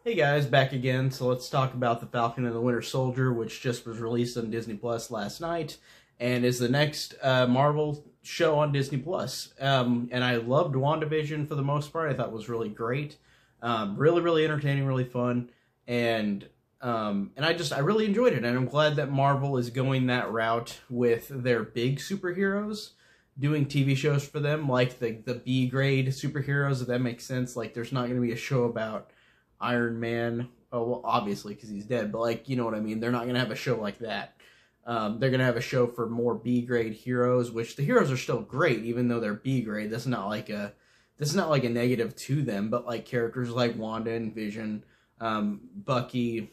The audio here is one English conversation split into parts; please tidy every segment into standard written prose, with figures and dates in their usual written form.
Hey guys, back again. So let's talk about the Falcon and the Winter Soldier, which just was released on Disney Plus last night, and is the next Marvel show on Disney Plus. And I loved WandaVision for the most part. I thought it was really great, really entertaining, really fun, and I really enjoyed it. And I'm glad that Marvel is going that route with their big superheroes, doing TV shows for them, like the B grade superheroes. If that makes sense, like there's not going to be a show about Iron Man, oh, well, obviously because he's dead, but like, you know what I mean? They're not going to have a show like that. They're going to have a show for more B-grade heroes, which the heroes are still great, even though they're B-grade. This is not like a negative to them, but like characters like Wanda and Vision, Bucky,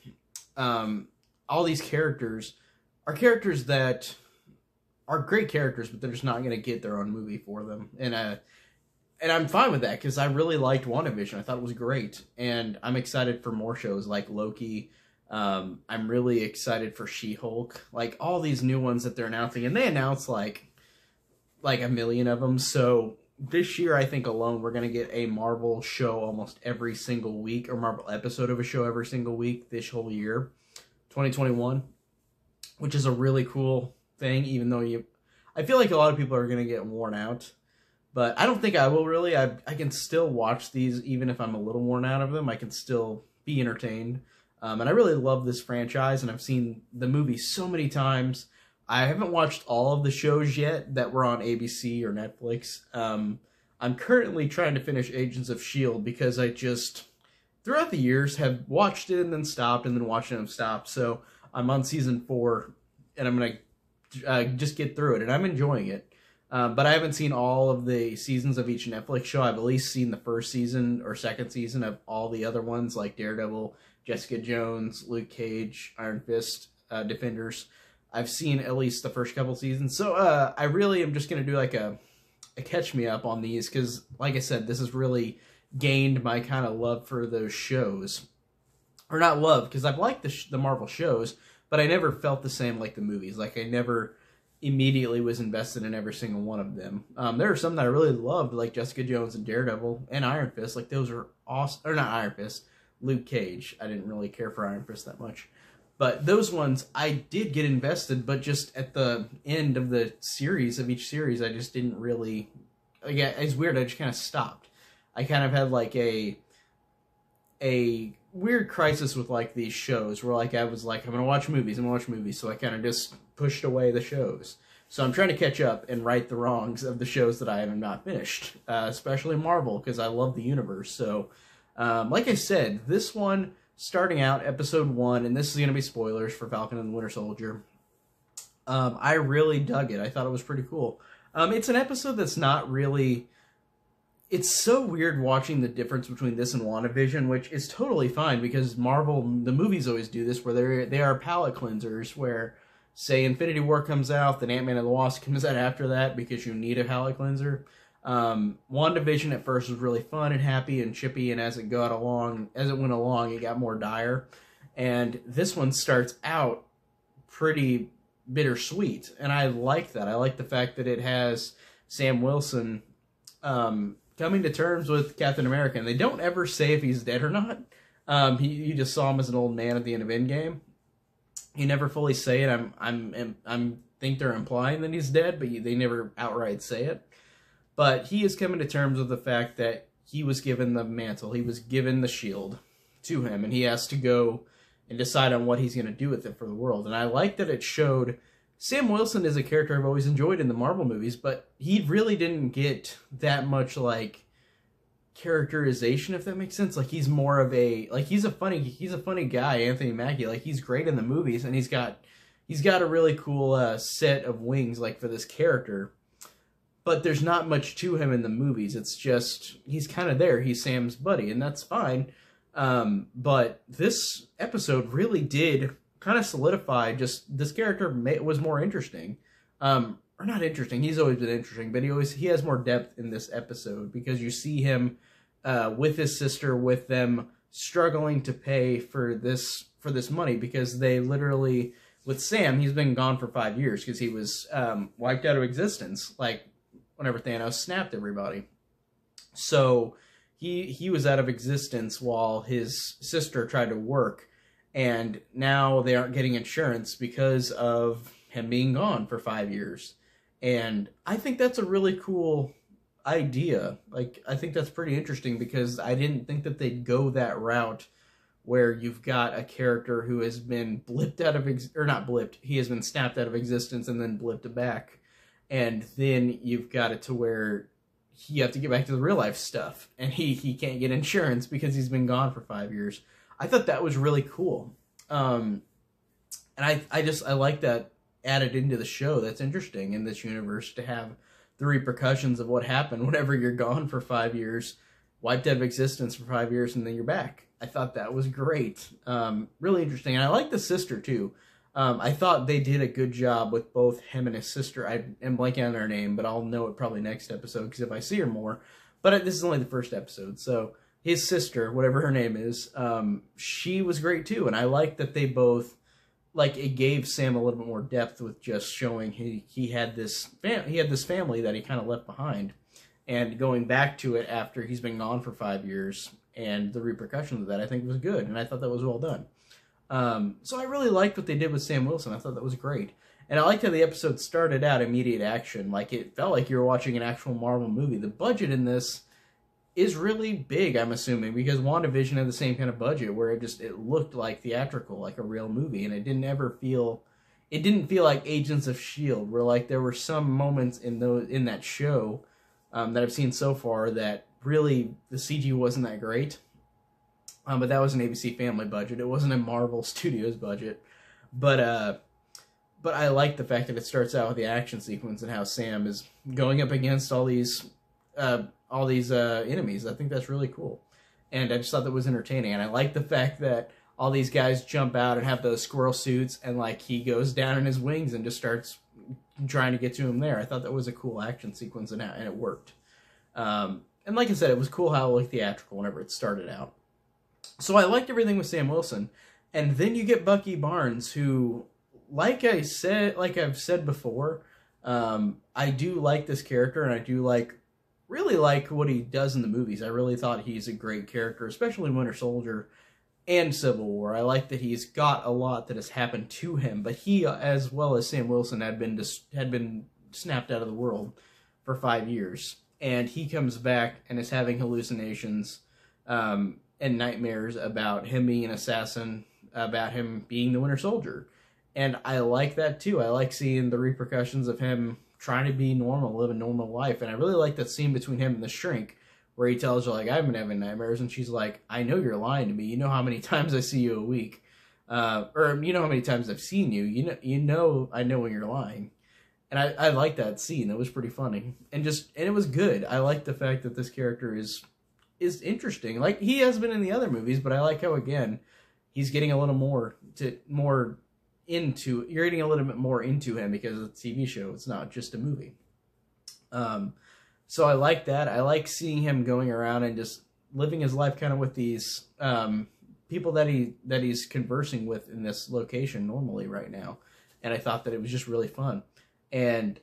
all these characters are characters that are great characters, but they're just not going to get their own movie for them. And I'm fine with that, because I really liked WandaVision. I thought it was great. And I'm excited for more shows like Loki. I'm really excited for She-Hulk. Like, all these new ones that they're announcing. And they announced, like a million of them. So, this year, I think alone, we're going to get a Marvel show almost every single week. Or Marvel episode of a show every single week this whole year. 2021. Which is a really cool thing, even though I feel like a lot of people are going to get worn out. But I don't think I will really. I can still watch these even if I'm a little worn out of them. I can still be entertained. And I really love this franchise, and I've seen the movie so many times. I haven't watched all of the shows yet that were on ABC or Netflix. I'm currently trying to finish Agents of S.H.I.E.L.D. because I just, throughout the years, have watched it and then stopped and then watched it and stopped. So I'm on season 4, and I'm going to just get through it, and I'm enjoying it. But I haven't seen all of the seasons of each Netflix show. I've at least seen the first season or second season of all the other ones, like Daredevil, Jessica Jones, Luke Cage, Iron Fist, Defenders. I've seen at least the first couple seasons. So I really am just going to do like a catch-me-up on these, because, like I said, this has really gained my kind of love for those shows. Or not love, because I've liked the Marvel shows, but I never felt the same like the movies. Like, I never immediately was invested in every single one of them. There are some that I really loved, like Jessica Jones and Daredevil and Iron Fist. Like, those are awesome. Or not Iron Fist, Luke Cage. I didn't really care for Iron Fist that much. But those ones, I did get invested, but just at the end of the series, of each series, I just didn't really, again, it's weird, I just kind of stopped. I kind of had like a weird crisis with like these shows where like I was like, I'm gonna watch movies, so I kind of just pushed away the shows. So I'm trying to catch up and right the wrongs of the shows that I have not finished, especially Marvel, because I love the universe. So like I said, this one starting out episode 1, and this is gonna be spoilers for Falcon and the Winter Soldier. I really dug it. I thought it was pretty cool. It's an episode that's not really, it's so weird watching the difference between this and WandaVision, which is totally fine, because Marvel, the movies always do this, where they are palate cleansers, where, say, Infinity War comes out, then Ant-Man and the Wasp comes out after that, because you need a palate cleanser. WandaVision at first was really fun and happy and chippy, and as it went along, it got more dire. And this one starts out pretty bittersweet, and I like that. I like the fact that it has Sam Wilson coming to terms with Captain America, and they don't ever say if he's dead or not. You just saw him as an old man at the end of Endgame. You never fully say it. I think they're implying that he's dead, but they never outright say it. But he is coming to terms with the fact that he was given the mantle, he was given the shield to him, and he has to go and decide on what he's going to do with it for the world. And I like that it showed Sam Wilson is a character I've always enjoyed in the Marvel movies, but he really didn't get that much, like, characterization, if that makes sense. Like, he's more of a, like, he's a funny guy, Anthony Mackie. Like, he's great in the movies, and he's got a really cool set of wings, like, for this character. But there's not much to him in the movies. It's just, he's kind of there. He's Sam's buddy, and that's fine. But this episode really did kind of solidify just this character was more interesting. Or not interesting, he's always been interesting, but he has more depth in this episode, because you see him with his sister, with them struggling to pay for this money, because they literally, with Sam, he's been gone for 5 years because he was wiped out of existence, like whenever Thanos snapped everybody. So he was out of existence while his sister tried to work, and now they aren't getting insurance because of him being gone for 5 years. And I think that's a really cool idea. Like, I think that's pretty interesting because I didn't think that they'd go that route where you've got a character who has been blipped out of, or not blipped, he has been snapped out of existence and then blipped back. And then you've got it to where you have to get back to the real life stuff. And he can't get insurance because he's been gone for 5 years. I thought that was really cool. And I like that added into the show. That's interesting in this universe to have the repercussions of what happened whenever you're gone for 5 years, wiped out of existence for 5 years, and then you're back. I thought that was great. Really interesting. And I like the sister, too. I thought they did a good job with both him and his sister. I am blanking on her name, but I'll know it probably next episode, because if I see her more. But this is only the first episode, so his sister, whatever her name is, she was great, too. And I like that they both, like, it gave Sam a little bit more depth with just showing he had this family that he kind of left behind. And going back to it after he's been gone for 5 years, and the repercussions of that, I think was good, and I thought that was well done. So I really liked what they did with Sam Wilson. I thought that was great. And I liked how the episode started out immediate action. Like, it felt like you were watching an actual Marvel movie. The budget in this is really big, I'm assuming, because WandaVision had the same kind of budget where it looked like theatrical, like a real movie, and it didn't feel like Agents of S.H.I.E.L.D., where, like, there were some moments in that show that I've seen so far that really the CG wasn't that great. But that was an ABC Family budget. It wasn't a Marvel Studios budget. But I like the fact that it starts out with the action sequence and how Sam is going up against all these enemies. I think that's really cool. And I just thought that was entertaining. And I like the fact that all these guys jump out and have those squirrel suits, and like he goes down in his wings and just starts trying to get to him there. I thought that was a cool action sequence, and it worked. And like I said, it was cool how it looked theatrical whenever it started out. So I liked everything with Sam Wilson. And then you get Bucky Barnes, who, like I've said before, I do like this character, and I do really like what he does in the movies. I really thought he's a great character, especially in Winter Soldier and Civil War. I like that he's got a lot that has happened to him, but he, as well as Sam Wilson, had been snapped out of the world for 5 years. And he comes back and is having hallucinations and nightmares about him being an assassin, about him being the Winter Soldier. And I like that too. I like seeing the repercussions of him trying to be normal, live a normal life. And I really like that scene between him and the shrink where he tells her, like, I've been having nightmares. And she's like, I know you're lying to me. You know how many times I see you a week. Or you know how many times I've seen you. You know I know when you're lying. And I like that scene. It was pretty funny. And it was good. I like the fact that this character is interesting. Like, he has been in the other movies, but I like how, again, he's getting a little you're getting a little bit more into him because it's a TV show. It's not just a movie. So I like that. I like seeing him going around and just living his life kind of with these people that he's conversing with in this location normally right now. And I thought that it was just really fun. And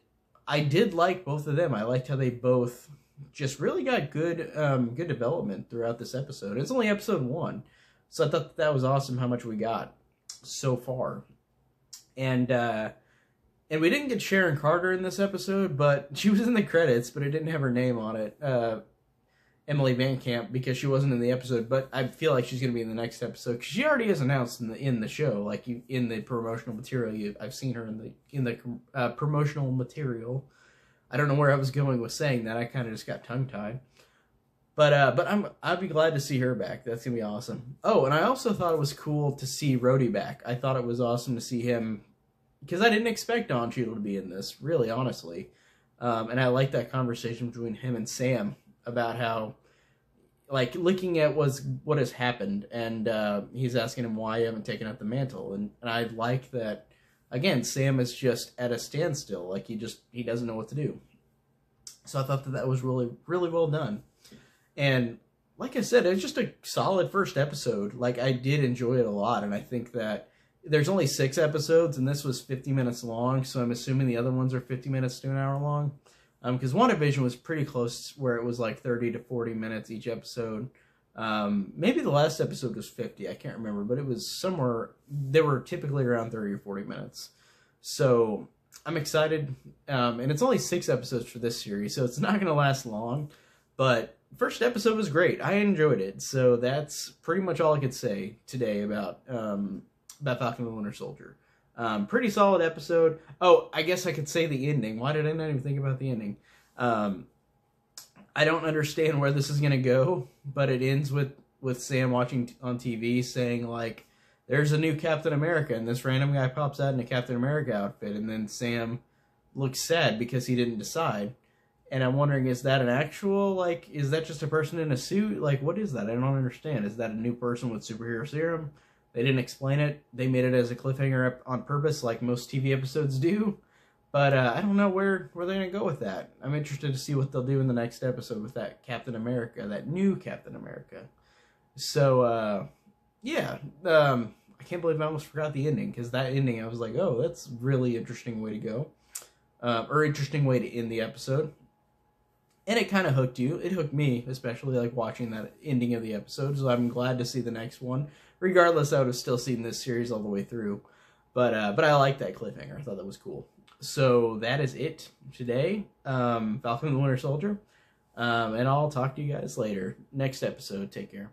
I did like both of them. I liked how they both just really got good development throughout this episode. It's only episode 1, so I thought that was awesome how much we got so far. And we didn't get Sharon Carter in this episode, but she was in the credits, but it didn't have her name on it. Emily Van Camp, because she wasn't in the episode, but I feel like she's going to be in the next episode because she already is announced in the show, like in the promotional material. I've seen her in the promotional material. I don't know where I was going with saying that. I kind of just got tongue tied, but I'd be glad to see her back. That's gonna be awesome. Oh, and I also thought it was cool to see Rhodey back. I thought it was awesome to see him because I didn't expect Don Cheadle to be in this, really, honestly. And I like that conversation between him and Sam about how, like, looking at what has happened, and he's asking him why you haven't taken up the mantle, and I like that. Again, Sam is just at a standstill, like he doesn't know what to do. So I thought that was really, really well done, and like I said, it's just a solid first episode. Like, I did enjoy it a lot, and I think that there's only 6 episodes, and this was 50 minutes long, so I'm assuming the other ones are 50 minutes to an hour long. Because WandaVision was pretty close, where it was like 30 to 40 minutes each episode. Maybe the last episode was 50, I can't remember, but it was somewhere, they were typically around 30 or 40 minutes. So I'm excited, and it's only 6 episodes for this series, so it's not going to last long, but first episode was great. I enjoyed it, so that's pretty much all I could say today about Falcon and the Winter Soldier. Pretty solid episode. Oh, I guess I could say the ending. Why did I not even think about the ending? I don't understand where this is going to go, but it ends with Sam watching on TV saying, like, there's a new Captain America, and this random guy pops out in a Captain America outfit, and then Sam looks sad because he didn't decide. And I'm wondering, is that an actual, like, is that just a person in a suit? Like, what is that? I don't understand. Is that a new person with superhero serum? They didn't explain it. They made it as a cliffhanger on purpose, like most TV episodes do. But I don't know where they're going to go with that. I'm interested to see what they'll do in the next episode with that Captain America, that new Captain America. So, yeah. I can't believe I almost forgot the ending, because that ending, I was like, oh, that's really interesting way to go. Or interesting way to end the episode. And it kind of hooked you. It hooked me, especially, like, watching that ending of the episode. So I'm glad to see the next one. Regardless, I would have still seen this series all the way through. But I like that cliffhanger. I thought that was cool. So that is it today. Falcon and the Winter Soldier. And I'll talk to you guys later. Next episode. Take care.